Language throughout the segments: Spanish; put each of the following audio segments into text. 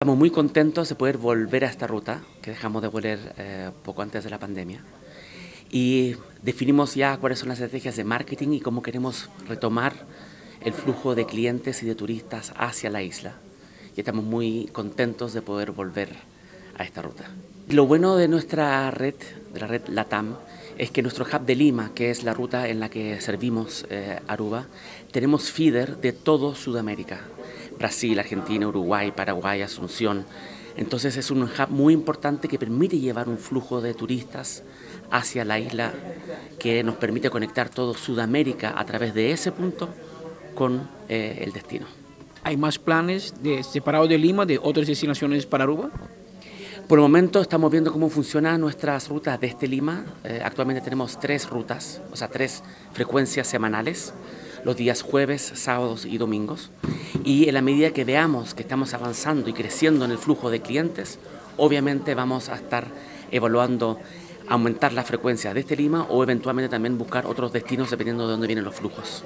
Estamos muy contentos de poder volver a esta ruta, que dejamos de volar poco antes de la pandemia. Y definimos ya cuáles son las estrategias de marketing y cómo queremos retomar el flujo de clientes y de turistas hacia la isla. Y estamos muy contentos de poder volver a esta ruta. Lo bueno de nuestra red, de la red LATAM, es que nuestro hub de Lima, que es la ruta en la que servimos Aruba, tenemos feeder de todo Sudamérica. Brasil, Argentina, Uruguay, Paraguay, Asunción. Entonces es un hub muy importante que permite llevar un flujo de turistas hacia la isla, que nos permite conectar todo Sudamérica a través de ese punto con el destino. ¿Hay más planes separados de Lima, de otras destinaciones para Aruba? Por el momento estamos viendo cómo funcionan nuestras rutas desde Lima. Actualmente tenemos 3 rutas, o sea, 3 frecuencias semanales, los días jueves, sábados y domingos. Y en la medida que veamos que estamos avanzando y creciendo en el flujo de clientes, obviamente vamos a estar evaluando aumentar la frecuencia desde Lima o eventualmente también buscar otros destinos dependiendo de dónde vienen los flujos.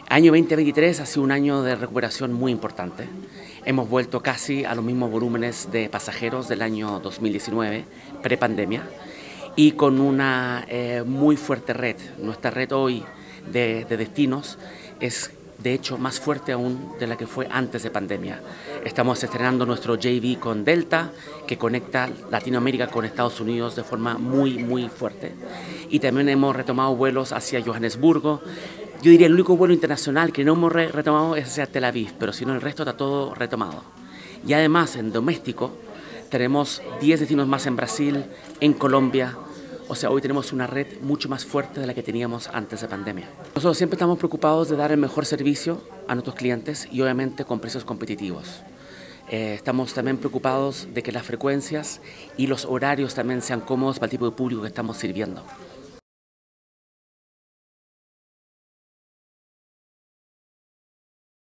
Año 2023 ha sido un año de recuperación muy importante. Hemos vuelto casi a los mismos volúmenes de pasajeros del año 2019, prepandemia, y con una muy fuerte red. Nuestra red hoy de destinos es de hecho más fuerte aún de la que fue antes de pandemia. Estamos estrenando nuestro JV con Delta, que conecta Latinoamérica con Estados Unidos de forma muy fuerte. Y también hemos retomado vuelos hacia Johannesburgo. Yo diría el único vuelo internacional que no hemos retomado es hacia Tel Aviv, pero si no el resto está todo retomado. Y además en doméstico tenemos 10 destinos más en Brasil, en Colombia. O sea, hoy tenemos una red mucho más fuerte de la que teníamos antes de pandemia. Nosotros siempre estamos preocupados de dar el mejor servicio a nuestros clientes y obviamente con precios competitivos. Estamos también preocupados de que las frecuencias y los horarios también sean cómodos para el tipo de público que estamos sirviendo.